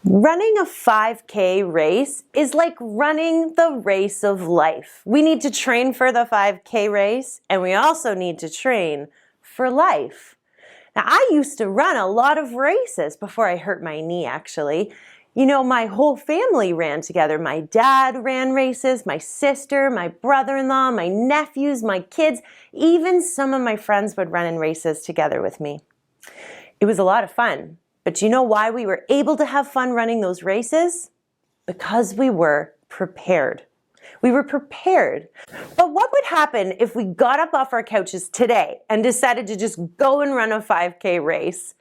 Running a 5K race is like running the race of life. We need to train for the 5K race, and we also need to train for life. Now, I used to run a lot of races before I hurt my knee, actually. You know, my whole family ran together. My dad ran races, my sister, my brother-in-law, my nephews, my kids, even some of my friends would run in races together with me. It was a lot of fun. But do you know why we were able to have fun running those races? Because we were prepared. We were prepared. But what would happen if we got up off our couches today and decided to just go and run a 5K race?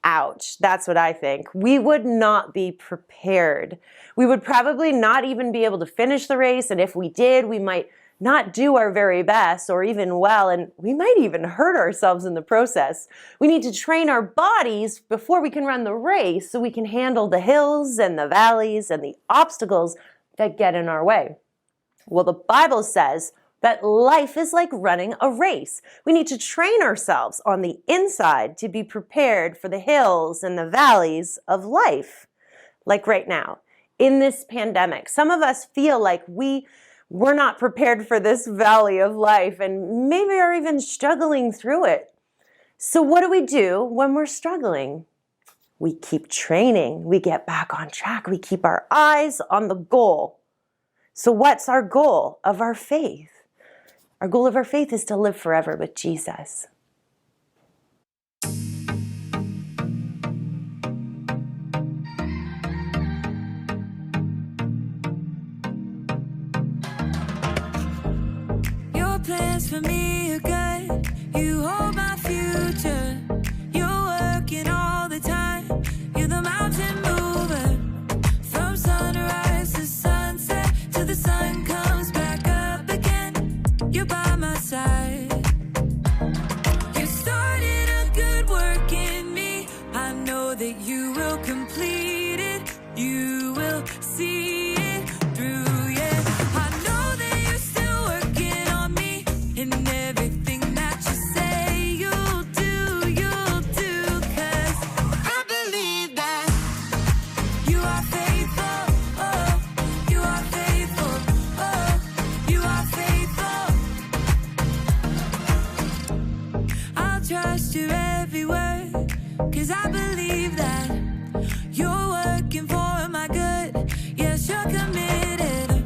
Ouch, that's what I think. We would not be prepared. We would probably not even be able to finish the race, and if we did, we might not do our very best or even well, and we might even hurt ourselves in the process. We need to train our bodies before we can run the race so we can handle the hills and the valleys and the obstacles that get in our way. Well, the Bible says that life is like running a race. We need to train ourselves on the inside to be prepared for the hills and the valleys of life. Like right now, in this pandemic, some of us feel like we're not prepared for this valley of life and maybe are even struggling through it. So what do we do when we're struggling? We keep training. We get back on track. We keep our eyes on the goal. So what's our goal of our faith? Our goal of our faith is to live forever with Jesus. Plans for me are good. You hold my future. You're working all the time. You're the mountain mover. From sunrise to sunset till the sun comes back up again. You're by my side. You started a good work in me. I know that you will complete it. You will see it through. Trust you every word, 'cause I believe that you're working for my good. Yes, you're committed.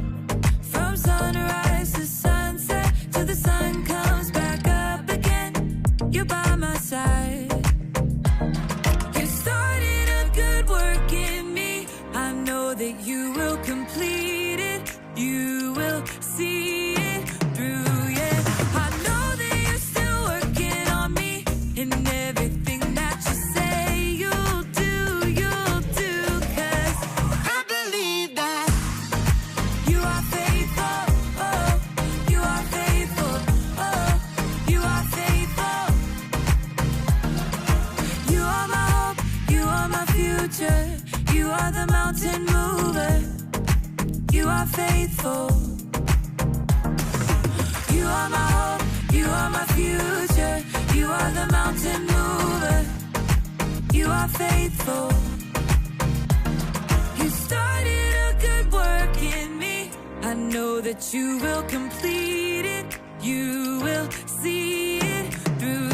From sunrise to sunset till the sun comes back up again. You're by my side. You started a good work in me. I know that you will complete it. You will see it through. You are the mountain mover. You are faithful. You are my hope. You are my future. You are the mountain mover. You are faithful. You started a good work in me. I know that you will complete it. You will see it through.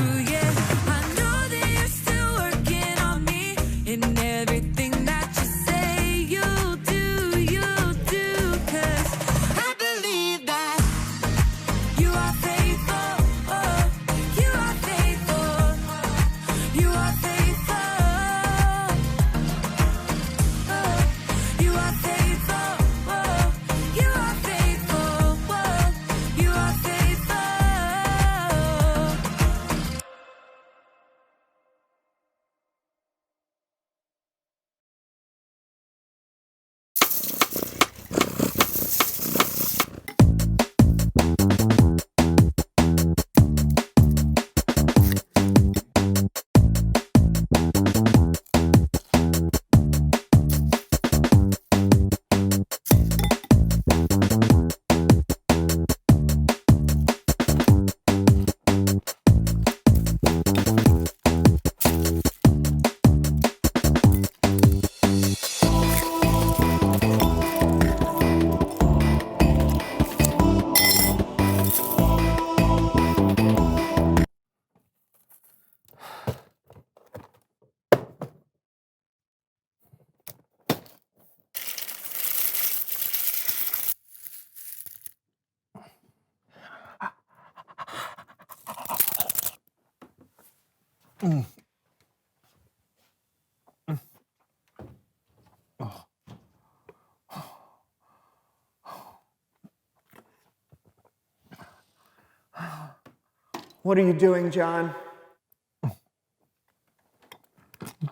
What are you doing, John?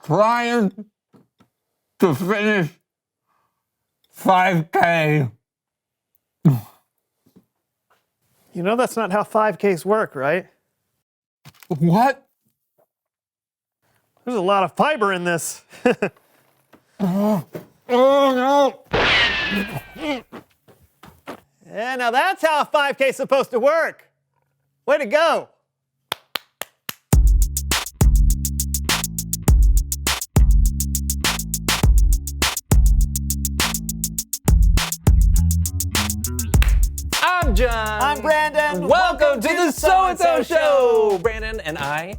Trying to finish 5K. You know that's not how 5Ks work, right? What? There's a lot of fiber in this. Oh no! Yeah, now that's how a 5K is supposed to work. Way to go. I'm John. I'm Brandon. Welcome to the So-and-So Show. Brandon and I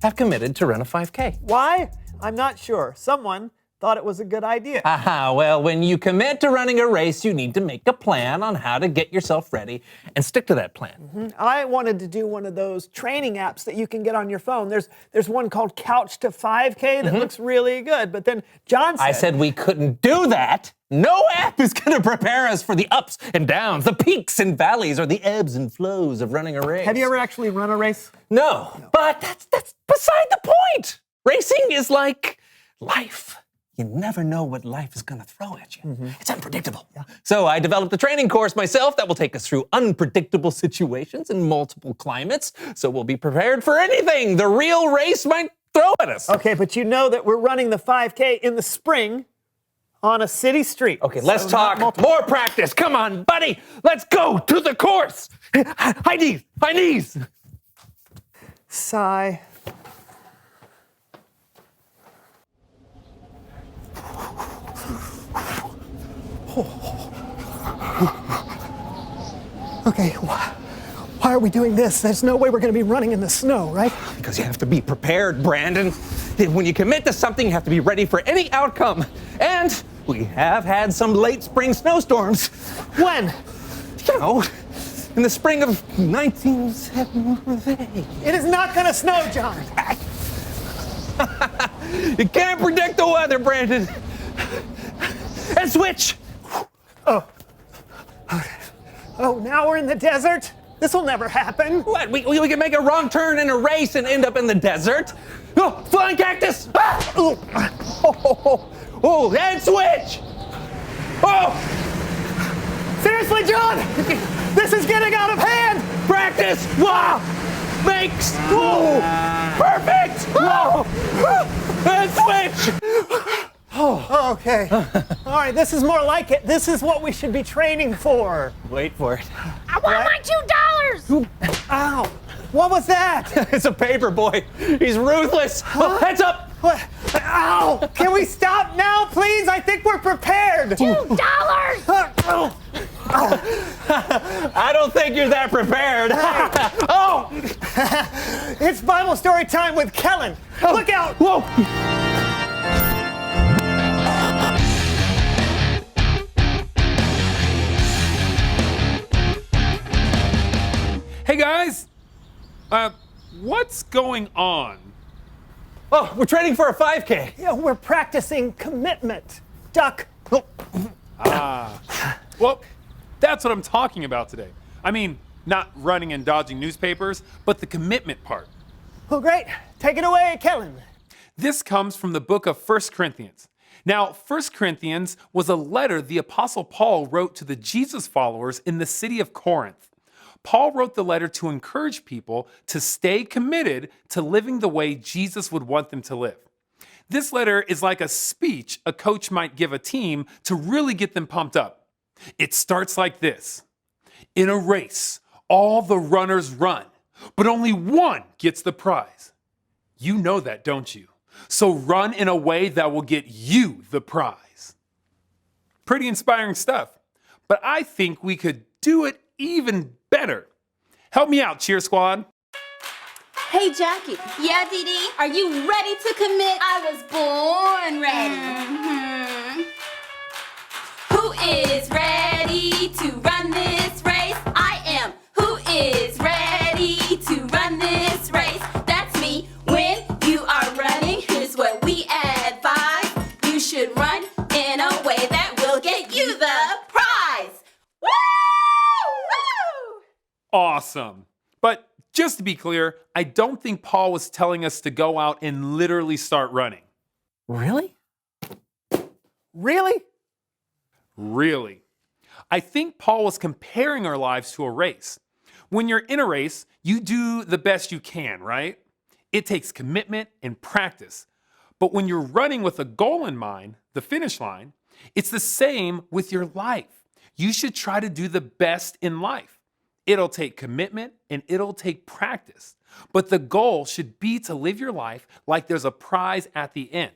have committed to run a 5K. Why? I'm not sure. Someone thought it was a good idea. Well, when you commit to running a race, you need to make a plan on how to get yourself ready and stick to that plan. I wanted to do one of those training apps that you can get on your phone. There's one called Couch to 5K that looks really good. But then John said... I said we couldn't do that. No app is going to prepare us for the ups and downs, the peaks and valleys, or the ebbs and flows of running a race. Have you ever actually run a race? No, but that's beside the point. Racing is like life. You never know what life is going to throw at you. It's unpredictable. So I developed a training course myself that will take us through unpredictable situations in multiple climates, so we'll be prepared for anything the real race might throw at us. Okay, but you know that we're running the 5K in the spring on a city street. Okay, let's So talk. not More practice. Come on, buddy. Let's go to the course. High knees. High knees. Sigh. Okay, why are we doing this? There's no way we're going to be running in the snow, right? Because you have to be prepared, Brandon. When you commit to something, you have to be ready for any outcome. And we have had some late spring snowstorms. When? You know, in the spring of 1978. It is not going to snow, John. You can't predict the weather, Brandon. And switch. Oh, now we're in the desert? This will never happen. What? We can make a wrong turn in a race and end up in the desert? Oh, flying cactus! Ah! Oh, and switch! Oh! Seriously, John! This is getting out of hand! Practice! Wow! Makes! Whoa! Perfect! Whoa! And switch! Okay. All right, this is more like it. This is what we should be training for. Wait for it. I want my $2! Ow! What was that? It's a paper boy. He's ruthless. Oh, heads up! What? Ow! Can we stop now, please? I think we're prepared. $2! I don't think you're that prepared. Oh! It's Bible story time with Kellen. Look out! Whoa! Hey guys, what's going on? Oh, we're training for a 5K. Yeah, we're practicing commitment. Duck. Well, that's what I'm talking about today. I mean, not running and dodging newspapers, but the commitment part. Oh, great. Take it away, Kellen. This comes from the book of 1 Corinthians. Now, 1 Corinthians was a letter the Apostle Paul wrote to the Jesus followers in the city of Corinth. Paul wrote the letter to encourage people to stay committed to living the way Jesus would want them to live. This letter is like a speech a coach might give a team to really get them pumped up. It starts like this. In a race, all the runners run, but only one gets the prize. You know that, don't you? So run in a way that will get you the prize. Pretty inspiring stuff, but I think we could do it even better. Help me out, Cheer Squad. Hey, Jackie. Yeah, Dee Dee? Are you ready to commit? I was born ready. Who is ready to run this race? I am. Who is ready to run this race? That's me. When you are running, here's what we advise. You should run in a way that will get you the prize. Woo! Woo! Awesome. But Just to be clear, I don't think Paul was telling us to go out and literally start running. Really? Really? Really. I think Paul was comparing our lives to a race. When you're in a race, you do the best you can, right? It takes commitment and practice. But when you're running with a goal in mind, the finish line, it's the same with your life. You should try to do the best in life. It'll take commitment and it'll take practice. But the goal should be to live your life like there's a prize at the end.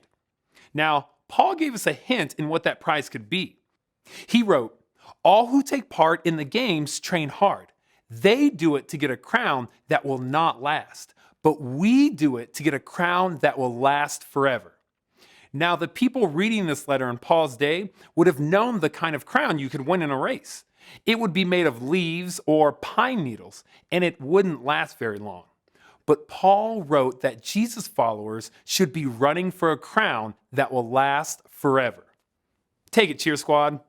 Now, Paul gave us a hint in what that prize could be. He wrote, "All who take part in the games train hard. They do it to get a crown that will not last, but we do it to get a crown that will last forever." Now, the people reading this letter in Paul's day would have known the kind of crown you could win in a race. It would be made of leaves or pine needles, and it wouldn't last very long. But Paul wrote that Jesus followers should be running for a crown that will last forever. Take it, Cheer Squad.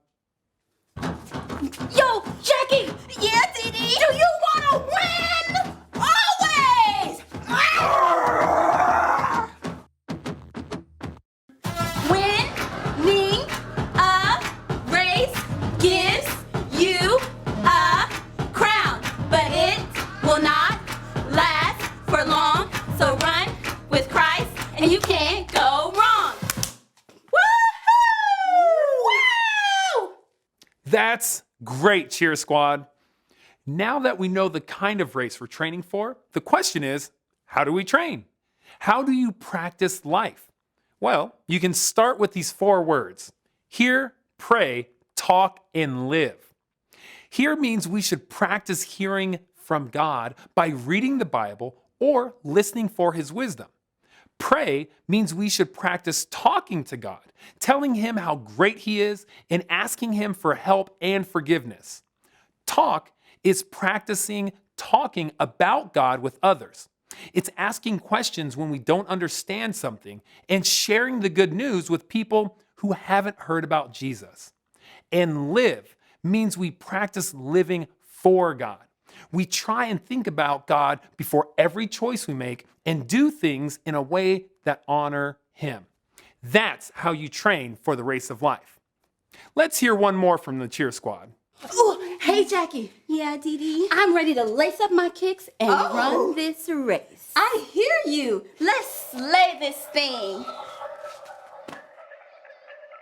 Yo, Jackie! Yeah, Dee. Do you want to win? Always! Winning a race gives you a crown, but it will not last for long. So run with Christ, and you can't go wrong. Woohoo! Woo! That's great, Cheer Squad. Now that we know the kind of race we're training for, the question is, how do we train? How do you practice life? Well, you can start with these 4 words: hear, pray, talk, and live. Hear means we should practice hearing from God by reading the Bible or listening for His wisdom. Pray means we should practice talking to God, telling Him how great He is, and asking Him for help and forgiveness. Talk is practicing talking about God with others. It's asking questions when we don't understand something and sharing the good news with people who haven't heard about Jesus. And live means we practice living for God. We try and think about God before every choice we make and do things in a way that honor Him. That's how you train for the race of life. Let's hear one more from the Cheer Squad. Ooh, hey, Jackie. Yeah, Dee. I'm ready to lace up my kicks and run this race. I hear you. Let's slay this thing.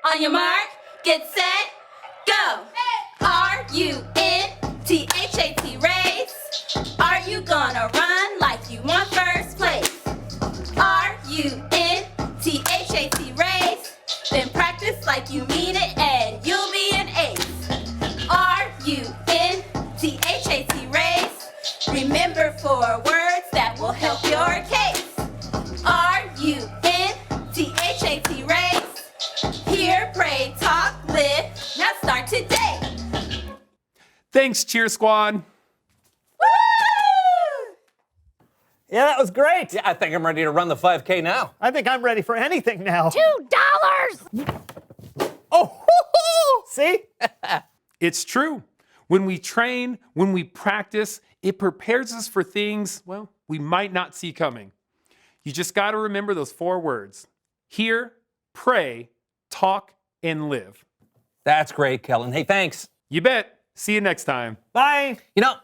On your mark, get set, go. R-U-N-T-H-A-T race. Are you gonna run like you want first place? R-U-N-T-H-A-T race. Then practice like you mean it and you'll be an ace. R-U-N-T-H-A-T race. Remember 4 words that will help your case. R-U-N-T-H-A-T race. Hear, pray, talk, live. Now start today. Thanks, Cheer Squad. Woo! Yeah, that was great. Yeah, I think I'm ready to run the 5K now. I think I'm ready for anything now. $2. Oh, see? It's true. When we train, when we practice, it prepares us for things, well, we might not see coming. You just got to remember those 4 words: hear, pray, talk, and live. That's great, Kellen. Hey, thanks. You bet. See you next time. Bye. You know,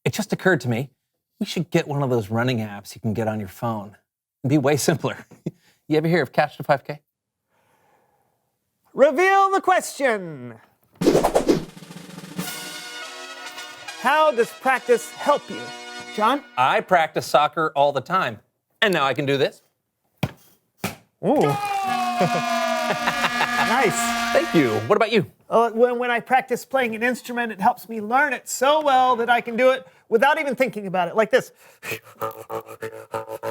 it just occurred to me, we should get one of those running apps you can get on your phone. It'd be way simpler. You ever hear of Catch the 5K? Reveal the question. How does practice help you? John? I practice soccer all the time, and now I can do this. Ooh. Nice. Thank you. What about you? When I practice playing an instrument, it helps me learn it so well that I can do it without even thinking about it, like this.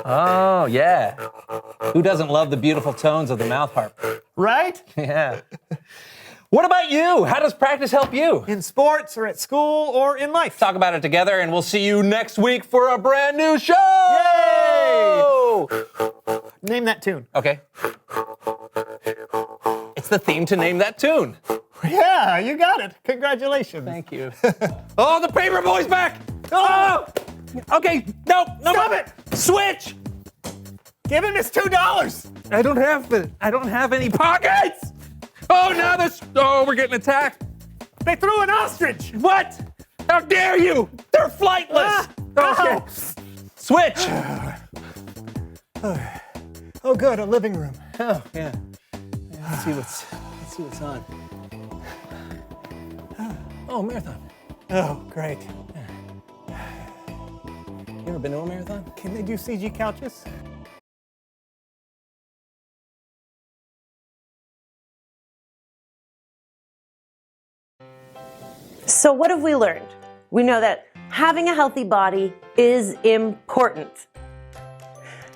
Oh, yeah. Who doesn't love the beautiful tones of the mouth harp? Right? Yeah. What about you? How does practice help you? In sports or at school or in life. Talk about it together, and we'll see you next week for a brand new show! Yay! Name that tune. Okay. It's the theme to Name That Tune. Yeah, you got it. Congratulations. Thank you. Oh, the paper boy's back! Oh! Okay, no! Nope. Stop it! Switch. Give him his $2. I don't have any pockets. Oh, now this. Oh, we're getting attacked. They threw an ostrich. What? How dare you? They're flightless. Okay. Ow. Switch. Oh, good, a living room. Oh, yeah. Let's see what's on. Oh, marathon. Oh, great. You ever been to a marathon? Can they do CG couches? So what have we learned? We know that having a healthy body is important.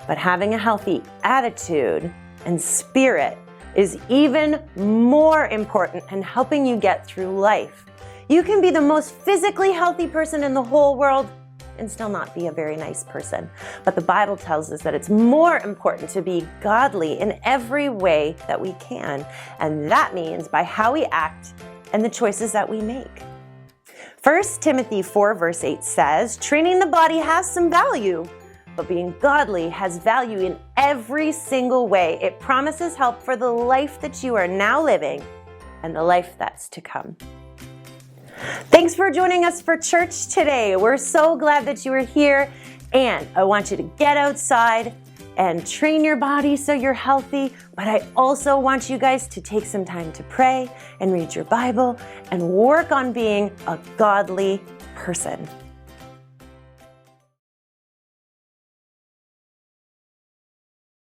But having a healthy attitude and spirit is even more important in helping you get through life. You can be the most physically healthy person in the whole world and still not be a very nice person. But the Bible tells us that it's more important to be godly in every way that we can. And that means by how we act and the choices that we make. 1 Timothy 4 verse 8 says, training the body has some value, but being godly has value in every single way. It promises help for the life that you are now living and the life that's to come. Thanks for joining us for church today. We're so glad that you are here, and I want you to get outside and train your body so you're healthy, but I also want you guys to take some time to pray and read your Bible and work on being a godly person.